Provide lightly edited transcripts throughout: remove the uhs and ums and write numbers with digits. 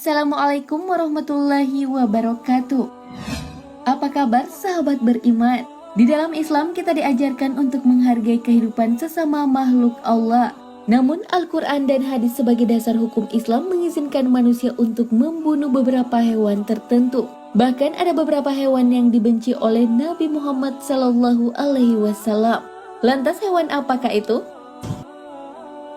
Assalamualaikum warahmatullahi wabarakatuh. Apa kabar sahabat beriman? Di dalam Islam kita diajarkan untuk menghargai kehidupan sesama makhluk Allah. Namun Al-Quran dan hadis sebagai dasar hukum Islam mengizinkan manusia untuk membunuh beberapa hewan tertentu. Bahkan ada beberapa hewan yang dibenci oleh Nabi Muhammad SAW. Lantas hewan apakah itu?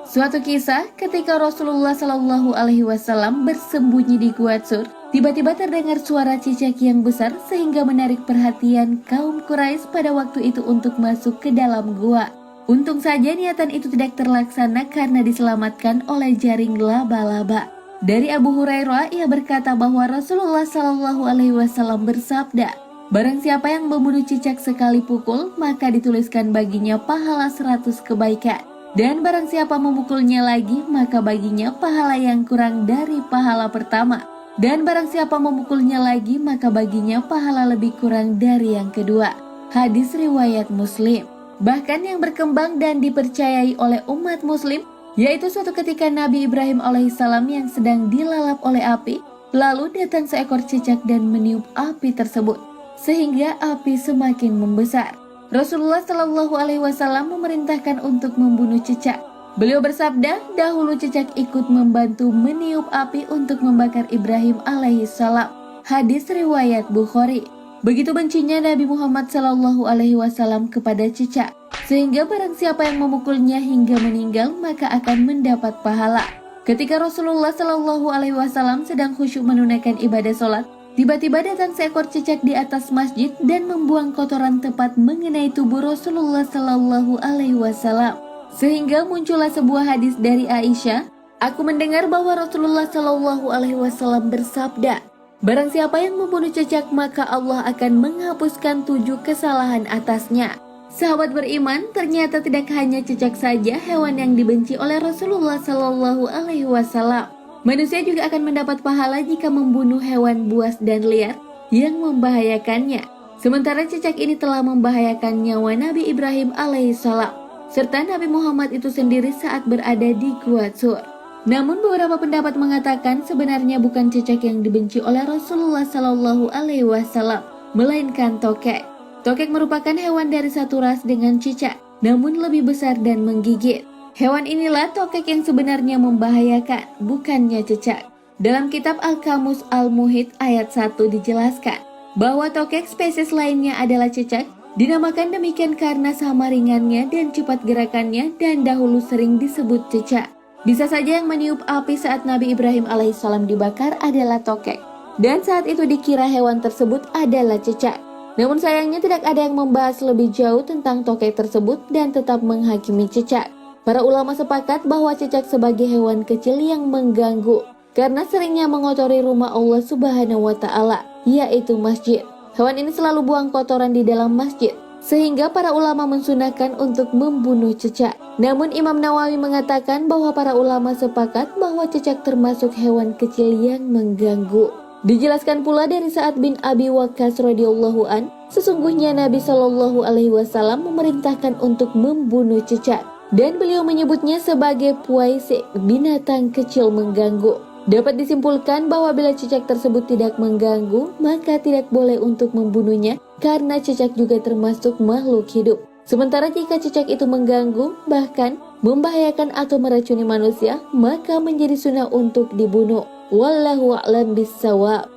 Suatu kisah ketika Rasulullah SAW bersembunyi di Gua Tsur, tiba-tiba terdengar suara cicak yang besar sehingga menarik perhatian kaum Quraisy pada waktu itu untuk masuk ke dalam gua. Untung saja niatan itu tidak terlaksana karena diselamatkan oleh jaring laba-laba. Dari Abu Hurairah ia berkata bahwa Rasulullah SAW bersabda, "Barang siapa yang membunuh cicak sekali pukul, maka dituliskan baginya pahala 100 kebaikan. Dan barang siapa memukulnya lagi, maka baginya pahala yang kurang dari pahala pertama. Dan barang siapa memukulnya lagi, maka baginya pahala lebih kurang dari yang kedua." Hadis riwayat Muslim. Bahkan yang berkembang dan dipercayai oleh umat Muslim, yaitu suatu ketika Nabi Ibrahim alaihissalam yang sedang dilalap oleh api, lalu datang seekor cicak dan meniup api tersebut, sehingga api semakin membesar. Rasulullah SAW memerintahkan untuk membunuh cicak. Beliau bersabda, dahulu cicak ikut membantu meniup api untuk membakar Ibrahim alaihissalam. Hadis riwayat Bukhari. Begitu bencinya Nabi Muhammad SAW kepada cicak, sehingga barang siapa yang memukulnya hingga meninggal maka akan mendapat pahala. Ketika Rasulullah SAW sedang khusyuk menunaikan ibadah sholat, tiba-tiba datang seekor cicak di atas masjid dan membuang kotoran tepat mengenai tubuh Rasulullah SAW. Sehingga muncullah sebuah hadis dari Aisyah, "Aku mendengar bahwa Rasulullah SAW bersabda, barang siapa yang membunuh cicak maka Allah akan menghapuskan 7 kesalahan atasnya." Sahabat beriman, ternyata tidak hanya cicak saja hewan yang dibenci oleh Rasulullah SAW. Manusia juga akan mendapat pahala jika membunuh hewan buas dan liar yang membahayakannya. Sementara cicak ini telah membahayakan nyawa Nabi Ibrahim alaihissalam serta Nabi Muhammad itu sendiri saat berada di Gua Tsur. Namun beberapa pendapat mengatakan sebenarnya bukan cicak yang dibenci oleh Rasulullah SAW, melainkan tokek. Tokek merupakan hewan dari satu ras dengan cicak, namun lebih besar dan menggigit. Hewan inilah tokek yang sebenarnya membahayakan, bukannya cicak. Dalam kitab Al-Kamus Al-Muhit ayat 1 dijelaskan bahwa tokek spesies lainnya adalah cicak, dinamakan demikian karena sama ringannya dan cepat gerakannya dan dahulu sering disebut cicak. Bisa saja yang meniup api saat Nabi Ibrahim alaihissalam dibakar adalah tokek, dan saat itu dikira hewan tersebut adalah cicak. Namun sayangnya tidak ada yang membahas lebih jauh tentang tokek tersebut dan tetap menghakimi cicak. Para ulama sepakat bahwa cicak sebagai hewan kecil yang mengganggu karena seringnya mengotori rumah Allah Subhanahu wa Ta'ala, yaitu masjid. Hewan ini selalu buang kotoran di dalam masjid, sehingga para ulama mensunahkan untuk membunuh cicak. Namun Imam Nawawi mengatakan bahwa para ulama sepakat bahwa cicak termasuk hewan kecil yang mengganggu. Dijelaskan pula dari Sa'ad bin Abi Waqqas radhiyallahu an, sesungguhnya Nabi SAW memerintahkan untuk membunuh cicak, dan beliau menyebutnya sebagai puaisik, binatang kecil mengganggu. Dapat disimpulkan bahwa bila cicak tersebut tidak mengganggu, maka tidak boleh untuk membunuhnya karena cicak juga termasuk makhluk hidup. Sementara jika cicak itu mengganggu, bahkan membahayakan atau meracuni manusia, maka menjadi sunnah untuk dibunuh. Wallahu a'lam bissawab.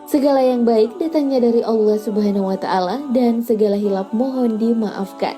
Segala yang baik datangnya dari Allah Subhanahu wa Ta'ala dan segala hilaf mohon dimaafkan.